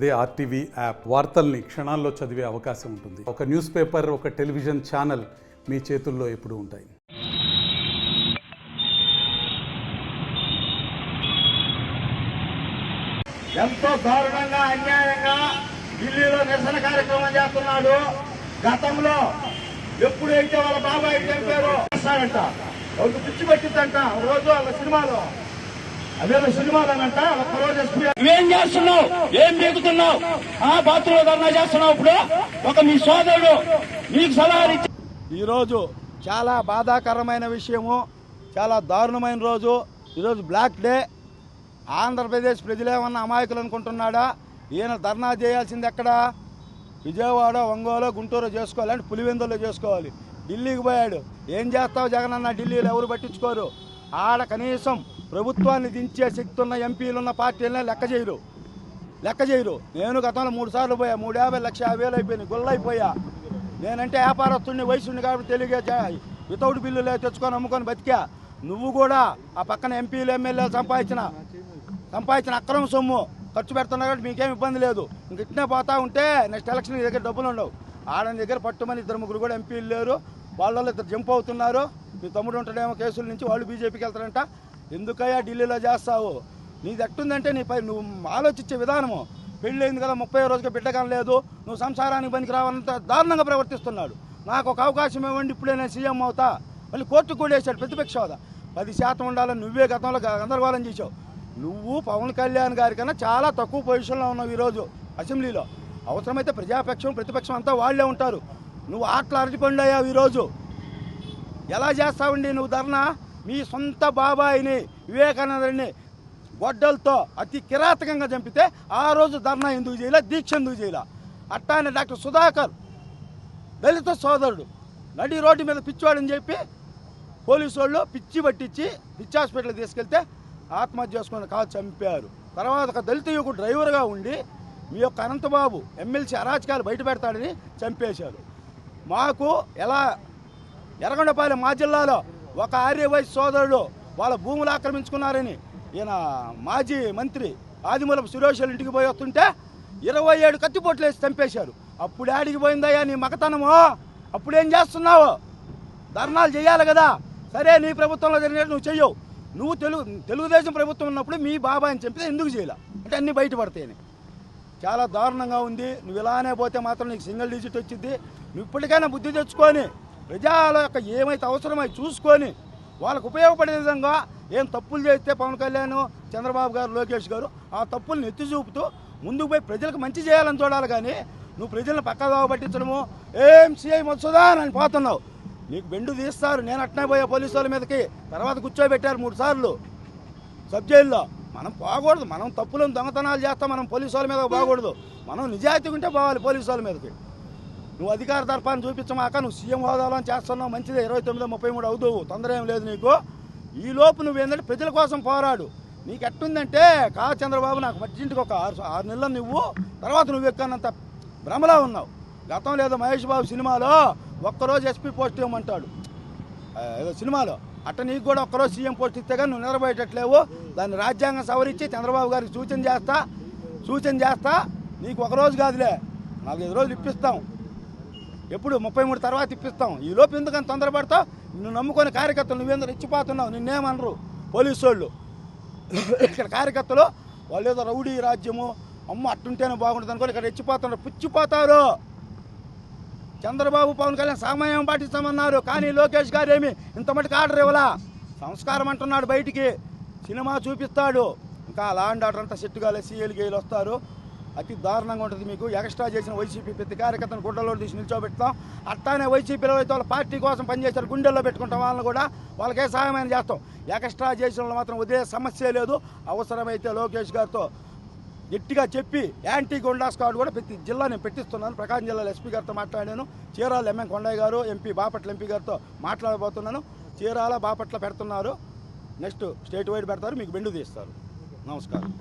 అదే RTV app వార్తల్ని క్షణాల్లో చదివే అవకాశం ఉంటుంది. ఒక న్యూస్ పేపర్, ఒక టెలివిజన్ ఛానల్ మీ చేతుల్లో ఎప్పుడూ ఉంటాయి. ఎంతో దారుణంగా అన్యాయంగా ఢిల్లీలో నిరసన కార్యక్రమం చేస్తున్నాడు. గతంలో ఎప్పుడైతే వాళ్ళ బాబాయ్ చంపారో చేస్తాడంట, వాళ్ళకి పిచ్చి పట్టిందంట. రోజు వాళ్ళ సినిమాలో అదేదో సినిమాలోనంట ఒక్కరోజు నువ్వేం చేస్తున్నావు, ఏం బీగుతున్నావు, ఆ బాత్రూంలో ధర్నా చేస్తున్నావు. ఇప్పుడు ఒక మీ సోదరుడు నీకు సలహా ఇచ్చి ఈరోజు చాలా బాధాకరమైన విషయము, చాలా దారుణమైన రోజు. ఈరోజు బ్లాక్ డే. ఆంధ్రప్రదేశ్ ప్రజలేమన్నా అమాయకులు అనుకుంటున్నాడా? ఈయన ధర్నా చేయాల్సింది ఎక్కడ? విజయవాడ, ఒంగోలు, గుంటూరు చేసుకోవాలి, అంటే పులివెందుల్లో చేసుకోవాలి. ఢిల్లీకి పోయాడు. ఏం చేస్తావు జగనన్న? ఢిల్లీలో ఎవరు పట్టించుకోరు. ఆడ కనీసం ప్రభుత్వాన్ని దించే శక్తి ఉన్న ఎంపీలున్న పార్టీలనే లెక్క చేయరు. నేను గతంలో 3 సార్లు పోయా. 350 1,50,000 అయిపోయినాయి, గుల్లైపోయా. నేనంటే వ్యాపారస్తుడిని, వయసుని కాబట్టి తెలియగా వితౌట్ బిల్లులే తెచ్చుకొని అమ్ముకొని బతికా. నువ్వు కూడా ఆ పక్కన ఎంపీలు, ఎమ్మెల్యేలు సంపాదించిన అక్రమ సొమ్ము ఖర్చు పెడుతున్నావు కాబట్టి మీకేం ఇబ్బంది లేదు. ఇంక ఇట్నే పోతా ఉంటే నెక్స్ట్ ఎలక్షన్ దగ్గర డబ్బులు ఉండవు. ఆడని దగ్గర పట్టుమని 2-3 కూడా ఎంపీలు లేరు. వాళ్ళలో 2 జంప్ అవుతున్నారు. మీ తమ్ముడు ఉంటాడేమో కేసుల నుంచి, వాళ్ళు బీజేపీకి వెళ్తారంట. ఎందుకయ్యా ఢిల్లీలో చేస్తావు? నీది ఎట్టుందంటే నువ్వు ఆలోచించే విధానము. పెళ్ళయింది కదా, 30వ రోజుకి బిడ్డకం లేదు, నువ్వు సంసారానికి పనికి రావాలంత దారుణంగా ప్రవర్తిస్తున్నాడు. నాకు ఒక అవకాశం ఇవ్వండి, ఇప్పుడే నేను సీఎం అవుతా. మళ్ళీ కోర్టుకు కూడా వేసాడు ప్రతిపక్ష హోదా. 10% ఉండాలని నువ్వే గతంలో గందరగోళం చేసావు. నువ్వు పవన్ కళ్యాణ్ గారి కన్నా చాలా తక్కువ పొజిషన్లో ఉన్నావు ఈరోజు అసెంబ్లీలో. అవసరమైతే ప్రజాపక్షం, ప్రతిపక్షం అంతా వాళ్లే ఉంటారు. నువ్వు ఆటలు అరటిపండు అయ్యావు. ఈరోజు ఎలా చేస్తావండి నువ్వు ధర్నా? మీ సొంత బాబాయిని, వివేకానందని గొడ్డలతో అతి కిరాతకంగా చంపితే ఆ రోజు ధర్నా ఎందుకు చేయాల, దీక్ష ఎందుకు చేయాల? అట్టానే డాక్టర్ సుధాకర్ దళిత సోదరుడు నడి రోడ్డు మీద పిచ్చివాడని చెప్పి పోలీసు వాళ్ళు పిచ్చి పట్టించి పిచ్చి హాస్పిటల్కి తీసుకెళ్తే ఆత్మహత్య చేసుకుని కాదు చంపారు. తర్వాత ఒక దళిత యువకుడు డ్రైవర్గా ఉండి మీ యొక్క అనంతబాబు ఎమ్మెల్సీ అరాచకాలు బయట పెడతాడని చంపేశారు. మాకు ఎలా ఎర్రగొండపాలెం మా జిల్లాలో ఒక ఆర్యవైశ్య సోదరుడు వాళ్ళ భూములు ఆక్రమించుకున్నారని ఈయన మాజీ మంత్రి ఆదిమూలపు సురేష్ ఇంటికి పోయి వస్తుంటే 27 కత్తిపోట్లు వేసి చంపేశారు. అప్పుడు ఆడికి పోయిందయ్యా నీ మగతనము? అప్పుడేం చేస్తున్నావు? ధర్నాలు చేయాలి కదా. సరే, నీ ప్రభుత్వంలో జరిగినట్టు నువ్వు చెయ్యవు. నువ్వు తెలుగుదేశం ప్రభుత్వం ఉన్నప్పుడు మీ బాబాయిని చంపితే ఎందుకు చేయాల అంటే అన్నీ బయటపడతాయని. చాలా దారుణంగా ఉంది. నువ్వు ఇలానే పోతే మాత్రం నీకు సింగిల్ డిజిట్ వచ్చింది. నువ్వు ఇప్పటికైనా బుద్ధి తెచ్చుకొని ప్రజల యొక్క ఏమైతే అవసరమై చూసుకొని వాళ్ళకు ఉపయోగపడే విధంగా ఏం తప్పులు చేస్తే పవన్ కళ్యాణ్, చంద్రబాబు గారు, లోకేష్ గారు ఆ తప్పుల్ని ఎత్తి చూపుతూ ముందుకు పోయి ప్రజలకు మంచి చేయాలని చూడాలి. కానీ నువ్వు ప్రజలను పక్కదావ పట్టించడము, ఏం సీఐ మత్సుదాన్ అని పోతున్నావు. నీకు బెండు తీస్తారు. నేను అట్నే పోయా పోలీసు వాళ్ళ మీదకి. తర్వాత కూర్చోబెట్టారు 3 సార్లు సబ్ జైల్లో. మనం పోకూడదు. మనం తప్పులను దొంగతనాలు చేస్తాం. మనం పోలీసు వాళ్ళ మీద పోకూడదు. మనం నిజాయితీ ఉంటే పోవాలి పోలీసు వాళ్ళ మీదకి. నువ్వు అధికార దర్పాన్ని చూపించమాక. నువ్వు సీఎం హోదాలో చేస్తున్నావు, మంచిదే. 29, 33 అవుతావు, తొందర ఏం లేదు నీకు. ఈ లోపు నువ్వేంటంటే ప్రజల కోసం పోరాడు. నీకు ఎట్టుందంటే చంద్రబాబు నాకు మధ్యంటికి ఒక 6 నెలలు నువ్వు, తర్వాత నువ్వు ఎక్కనంత భ్రమలా ఉన్నావు. గతం లేదో మహేష్ బాబు సినిమాలో ఒక్కరోజు ఎస్పీ పోస్ట్ ఇవ్వమంటాడు ఏదో సినిమాలో. అట్ట నీకు కూడా ఒక్కరోజు సీఎం పోస్ట్ ఇస్తే కానీ నువ్వు నిలబడేటట్లేవు. దాన్ని రాజ్యాంగం సవరించి చంద్రబాబు గారికి సూచన చేస్తా. నీకు ఒకరోజు కాదులే, 4-5 రోజులు ఇప్పిస్తాం. ఎప్పుడు 33 తర్వాత ఇప్పిస్తాం. ఈ లోపు ఎందుకని తొందరపడతావు? నువ్వు నమ్ముకొని కార్యకర్తలు నువ్వేందుకు రెచ్చిపోతున్నావు? నిన్నేమనరు పోలీసు వాళ్ళు. ఇక్కడ కార్యకర్తలు వాళ్ళు ఏదో రౌడీ రాజ్యము, అమ్మ అట్టుంటేనే బాగుంటుంది అనుకోని ఇక్కడ రెచ్చిపోతున్నారు, పుచ్చిపోతారు. చంద్రబాబు, పవన్ కళ్యాణ్ సమయం పాటిస్తామన్నారు, కానీ లోకేష్ గారు ఏమి ఇంత మటుకు ఆర్డర్ ఇవ్వలా. సంస్కారం అంటున్నాడు, బయటికి సినిమా చూపిస్తాడు. ఇంకా లాండ్ ఆర్డర్ అంతా సెట్టుగా సీఎల్గేలు వస్తారు. అతి దారుణంగా ఉంటుంది మీకు. ఎక్స్ట్రా చేసిన వైసీపీ ప్రతి కార్యకర్తను గుడ్డలో తీసి నిల్చోబెడతాం. అట్లానే వైసీపీలో అయితే వాళ్ళ పార్టీ కోసం పనిచేస్తారు, గుండెల్లో పెట్టుకుంటాం. వాళ్ళని కూడా వాళ్ళకే సహాయమైన చేస్తాం. ఎక్స్ట్రా చేసిన వాళ్ళు మాత్రం వదిలే సమస్య లేదు. అవసరమైతే లోకేష్ గారితో గట్టిగా చెప్పి యాంటీ గుండా స్క్వాడ్ కూడా ప్రతి జిల్లా నేను పెట్టిస్తున్నాను. ప్రకాశం జిల్లాలో ఎస్పీ గారితో మాట్లాడాను. చీరాల ఎంఎం కొండయ్య గారు, ఎంపీ బాపట్ల ఎంపీ గారితో మాట్లాడబోతున్నాను. చీరాల బాపట్ల పెడుతున్నారు. నెక్స్ట్ స్టేట్ వైడ్ పెడతారు, మీకు బెండు తీస్తారు. నమస్కారం.